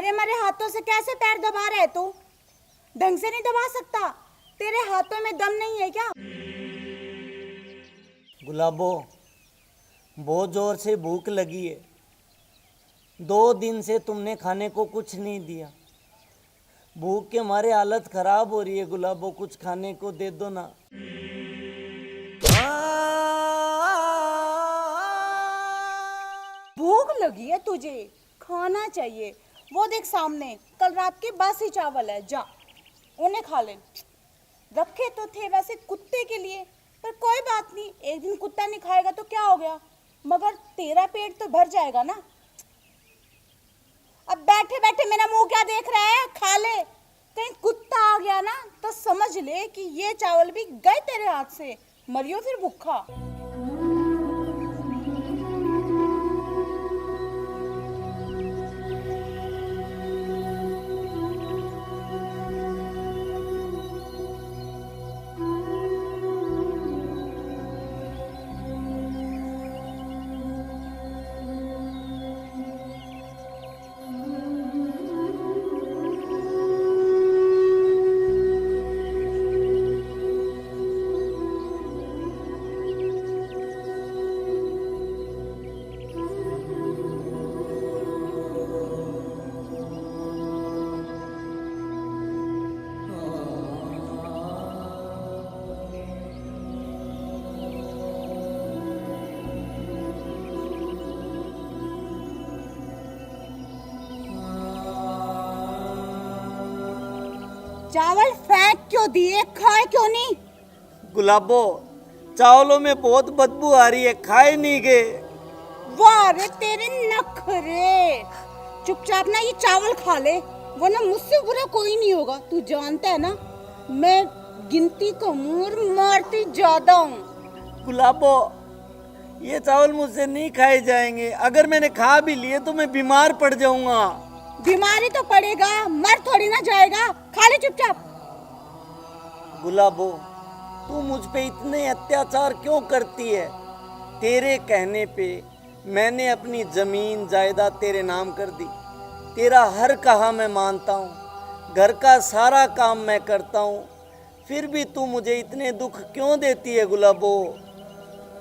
मरे मरे हाथों से कैसे पैर दबा रहे तू? ढंग से नहीं दबा सकता? तेरे हाथों में दम नहीं है क्या? गुलाबो, बहुत जोर से भूख लगी है। 2 दिन से तुमने खाने को कुछ नहीं दिया। भूख के मारे हालत खराब हो रही है। गुलाबो, कुछ खाने को दे दो ना। भूख लगी है तुझे, खाना चाहिए। वो देख सामने कल रात के बासी चावल है, जा उन्हें खा ले। रखे तो थे वैसे कुत्ते के लिए, पर कोई बात नहीं, एक दिन कुत्ता नहीं खाएगा तो क्या हो गया, मगर तेरा पेट तो भर जाएगा ना। अब बैठे बैठे मेरा मुंह क्या देख रहा है, खा ले। कहीं कुत्ता आ गया ना तो समझ ले कि ये चावल भी गए तेरे हाथ से, मरियो फिर भूखा। चावल फेंक क्यों दिए, खाए क्यों नहीं? गुलाबो, चावलों में बहुत बदबू आ रही है, खाए नहीं गए। वाह रे तेरे नखरे। चुपचाप ना ये चावल खा ले, वरना मुझसे बुरा कोई नहीं होगा। तू जानता है ना, मैं गिनती कम और मारती ज्यादा हूँ। गुलाबो, ये चावल मुझसे नहीं खाए जाएंगे। अगर मैंने खा भी लिए तो मैं बीमार पड़ जाऊंगा। बीमारी तो पड़ेगा, मर थोड़ी ना जाएगा। खा ले चुपचाप। गुलाबो, तू मुझ पे इतने अत्याचार क्यों करती है? तेरे कहने पे मैंने अपनी जमीन जायदाद तेरे नाम कर दी। तेरा हर कहा मैं मानता हूँ, घर का सारा काम मैं करता हूँ, फिर भी तू मुझे इतने दुख क्यों देती है गुलाबो?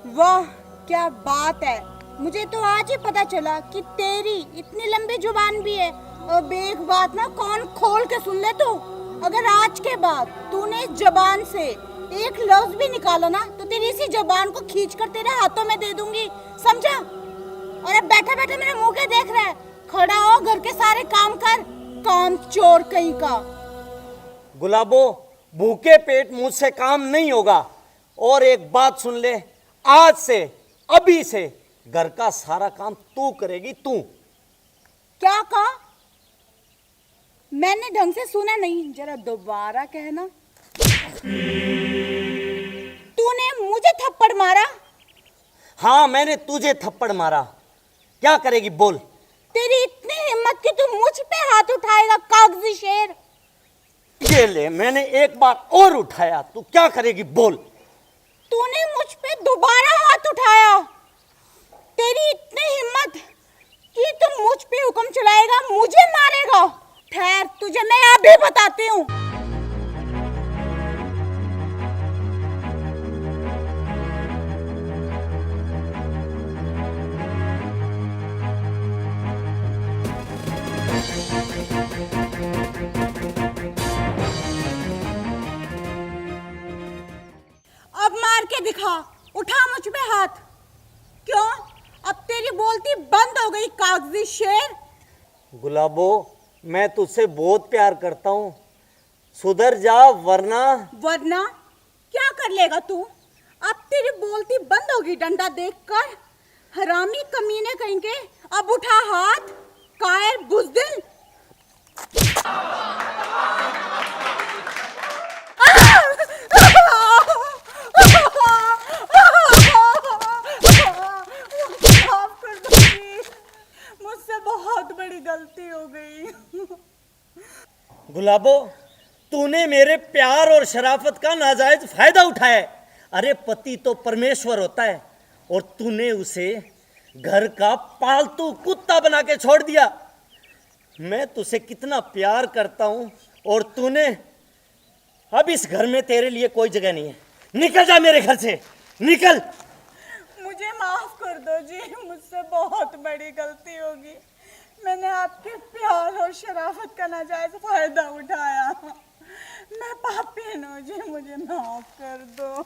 वाह क्या बात है, मुझे तो आज ही पता चला कि तेरी इतनी लंबी जुबान भी है। और एक बात ना कान खोल के सुन ले तू, अगर आज के बाद तूने इस जबान से एक लफ्ज भी निकाला ना तो तेरी इसी जबान को खींच कर तेरे हाथों में दे दूंगी, समझा? और अब बैठा बैठा मेरे मुंह के देख रहा है, खड़ा हो, घर के सारे काम कर, काम चोर कहीं का। गुलाबो, भूखे पेट मुझसे काम नहीं होगा। और एक बात सुन ले, आज से, अभी से घर का सारा काम तू करेगी, तू। क्या कहा? मैंने ढंग से सुना नहीं, जरा दोबारा कहना। तूने मुझे थप्पड़ मारा? हाँ, मैंने तुझे थप्पड़ मारा। क्या करेगी बोल? तेरी इतनी हिम्मत कि तू मुझ पे हाथ उठाएगा, कागजी शेर? ये ले, मैंने एक बार और उठाया, तू क्या करेगी बोल? तूने मुझ पे दोबारा हाथ उठाया। तेरी इतनी हिम्मत कि तू मुझ पे हुक्म चलाएगा, मुझे मारेगा? ठहर, तुझे मैं अभी बताती हूँ। अब मार के दिखा, उठा मुझ पे हाथ। क्यों? अब तेरी बोलती बंद हो गई, कागजी शेर? गुलाबो, मैं तुझसे बहुत प्यार करता हूँ, सुधर जा वरना। वरना क्या कर लेगा तू? अब तेरी बोलती बंद होगी डंडा देखकर, हरामी कमीने कहीं के। अब उठा हाथ, कायर बुज़दिल। मुझसे बहुत बड़ी गलती हो गई। गुलाबो, तूने मेरे प्यार और शराफत का नाजायज फायदा उठाया है। अरे पति तो परमेश्वर होता है और तूने उसे घर का पालतू कुत्ता बना के छोड़ दिया। मैं तुझसे कितना प्यार करता हूँ और तूने, अब इस घर में तेरे लिए कोई जगह नहीं है। निकल जा मेरे घर से, निकल। मुझे माफ कर दो जी, मुझसे बहुत बड़ी गलती होगी। मैंने आपके प्यार और शराफत का नाजायज फायदा उठाया। मैं पापी हूँ जी, मुझे माफ कर दो।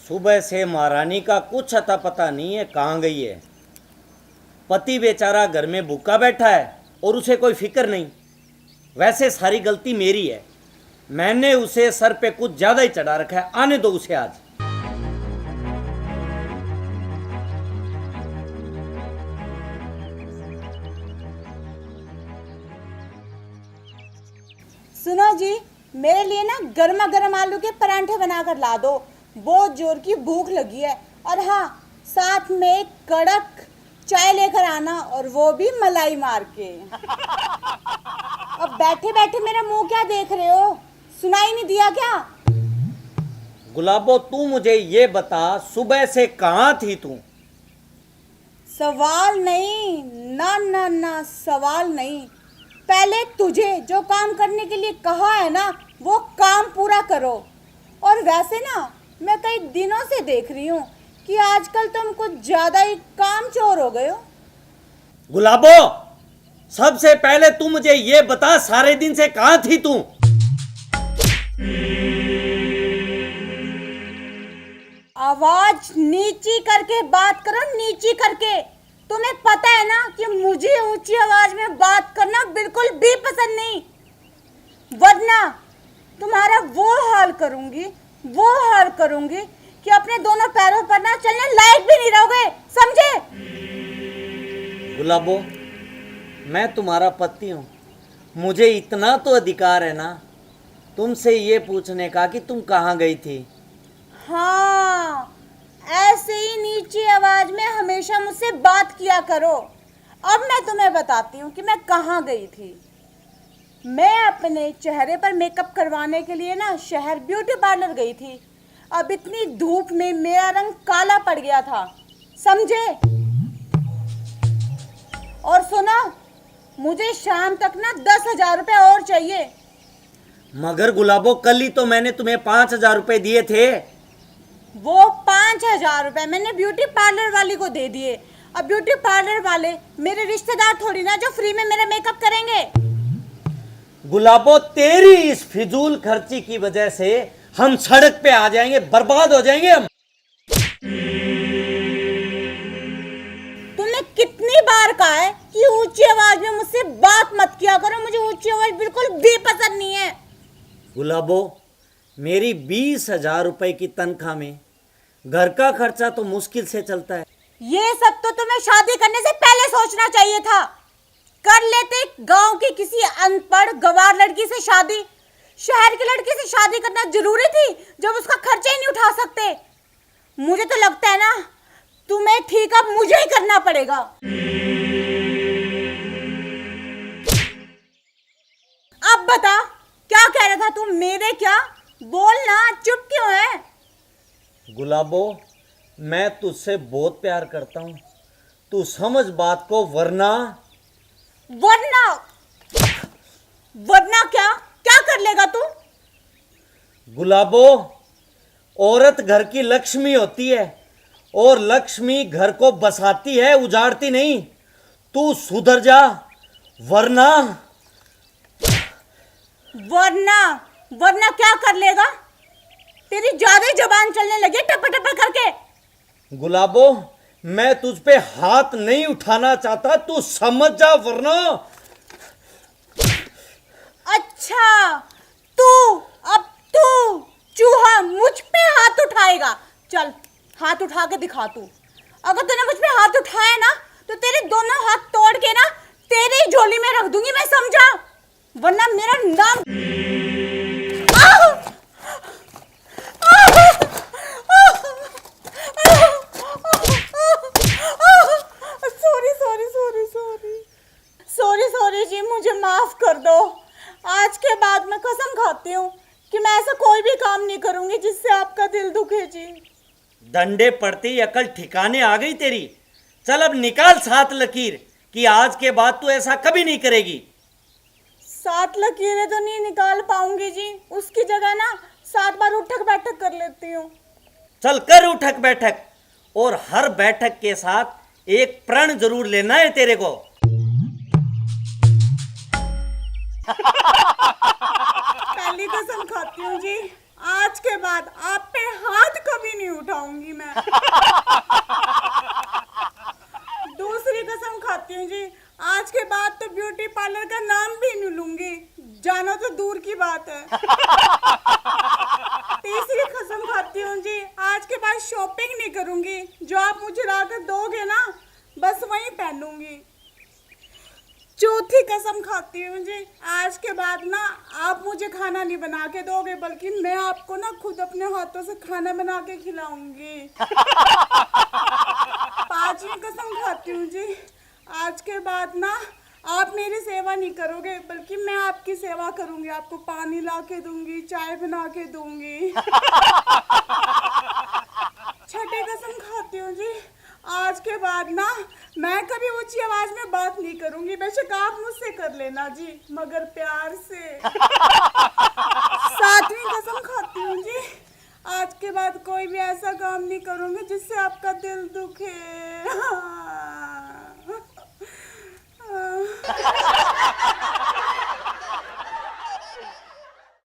सुबह से महारानी का कुछ अता पता नहीं है, कहाँ गई है। पति बेचारा घर में भूखा बैठा है और उसे कोई फिक्र नहीं। वैसे सारी गलती मेरी है, मैंने उसे सर पे कुछ ज्यादा ही चढ़ा रखा है। आने दो उसे आज। सुनो जी, मेरे लिए ना गर्मा गर्म आलू के परांठे बनाकर ला दो, बहुत जोर की भूख लगी है। और हाँ, साथ में एक कड़क चाय लेकर आना, और वो भी मलाई मार के। अब बैठे बैठे मेरा मुंह क्या देख रहे हो, सुनाई नहीं दिया क्या? गुलाबो, तू मुझे ये बता, सुबह से कहाँ थी तू? सवाल नहीं, ना ना ना, सवाल नहीं। पहले तुझे जो काम करने के लिए कहा है ना, वो काम पूरा करो। और वैसे ना, मैं कई दिनों से देख रही हूँ कि आजकल तुम कुछ ज्यादा ही कामचोर हो गए हो। गुलाबो, सबसे पहले तू मुझे ये बता, सारे दिन से कहाँ थी तू? आवाज नीची करके बात करो, नीची करके। तुम्हें पता है ना कि मुझे ऊंची आवाज में बात करना बिल्कुल भी पसंद नहीं, वरना तुम्हारा वो हाल करूंगी कि अपने दोनों पैरों पर ना चलने लायक भी नहीं रहोगे, समझे? गुलाबो, मैं तुम्हारा पति हूँ, मुझे इतना तो अधिकार है ना तुमसे ये पूछने का कि तुम कहाँ गई थी। हाँ, ऐसे ही नीची आवाज में हमेशा मुझसे बात किया करो। अब मैं तुम्हें बताती हूँ कि मैं कहाँ गई थी। मैं अपने चेहरे पर मेकअप करवाने के लिए ना शहर ब्यूटी पार्लर गई थी। अब इतनी धूप में मेरा रंग काला पड़ गया था, समझे? और सुनो, मुझे शाम तक ना 10,000 रुपए और चाहिए। मगर गुलाबो, कल ही तो मैंने तुम्हें 5,000 रुपए दिए थे। वो 5,000 रुपए मैंने ब्यूटी पार्लर वाली को दे दिए। अब ब्यूटी पार्लर वाले मेरे रिश्तेदार थोड़ी ना, जो फ्री में मेरा मेकअप करेंगे। गुलाबो, तेरी इस फिजूल खर्ची की वजह से हम सड़क पे आ जाएंगे, बर्बाद हो जाएंगे हम। तुमने कितनी बार कहा है कि ऊंची आवाज में मुझसे बात मत किया करो, मुझे ऊंची आवाज बिल्कुल भी पसंद नहीं है। गुलाबो, मेरी 20,000 रुपए की तनख्वाह में घर का खर्चा तो मुश्किल से चलता है। ये सब तो तुम्हें शादी करने से पहले सोचना चाहिए था। कर लेते गांव की किसी अनपढ़ गवार लड़की से शादी। शहर की लड़की से शादी करना जरूरी थी जब उसका खर्चा ही नहीं उठा सकते। मुझे तो लगता है ना, तुम्हें ठीक अब मुझे ही करना पड़ेगा। अब बता, क्या कह रहा था तू? मेरे क्या? बोल ना, चुप क्यों है? गुलाबो, मैं तुझसे बहुत प्यार करता हूँ, तू समझ बात को, वरना वरना क्या क्या कर लेगा तू? गुलाबो, औरत घर की लक्ष्मी होती है और लक्ष्मी घर को बसाती है, उजाड़ती नहीं। तू सुधर जा, वरना वरना क्या कर लेगा? तेरी ज्यादा ही जुबान चलने लगी टप टप करके। गुलाबो, मैं तुझ पे हाथ नहीं उठाना चाहता, तू समझ जा, वरना। अच्छा, अब तू चूहा मुझ पे हाथ उठाएगा? चल, हाथ उठा के दिखा तू। अगर तूने मुझ पे हाथ उठाया ना, तो तेरे दोनों हाथ तोड़ के ना तेरी झोली में रख दूंगी मैं, समझा? वरना मेरा नाम सॉरी जी, मुझे माफ कर दो। आज के बाद मैं कसम खाती हूँ कि मैं ऐसा कोई भी काम नहीं करूंगी जिससे आपका दिल दुखे जी। डंडे पड़ते ही अकल ठिकाने आ गई तेरी। चल अब निकाल 7 लकीर कि आज के बाद तू ऐसा कभी नहीं करेगी। 7 लकीरें तो नहीं निकाल पाऊंगी जी, उसकी जगह ना 7 बार उठक बैठक कर लेती हूँ। चल कर उठक बैठक, और हर बैठक के साथ एक प्रण जरूर लेना है तेरे को। पहली कसम खाती हूँ जी, आज के बाद आप पे हाथ कभी नहीं उठाऊंगी मैं। दूसरी कसम खाती हूँ जी, आज के बाद तो ब्यूटी पार्लर का नाम भी नहीं लूंगी, जाना तो दूर की बात है। तीसरी कसम खाती हूँ जी, आज के बाद शॉपिंग नहीं करूंगी, जो आप मुझे लाकर दोगे ना बस वही पहनूंगी। चौथी कसम खाती हूँ जी, आज के बाद ना आप मुझे खाना नहीं बना के दोगे, बल्कि मैं आपको ना खुद अपने हाथों से खाना बना के खिलाऊंगी। पांचवी कसम खाती हूँ जी, आज के बाद ना आप मेरी सेवा नहीं करोगे, बल्कि मैं आपकी सेवा करूंगी, आपको पानी ला के दूंगी, चाय बना के दूंगी। छठी कसम खाती हूँ जी, आज के बाद ना मैं कभी ऊंची आवाज में बात नहीं करूंगी, बेशक आप मुझसे कर लेना जी, मगर प्यार से। सातवीं कसम खाती हूँ जी, आज के बाद कोई भी ऐसा काम नहीं करूंगी जिससे आपका दिल दुखे।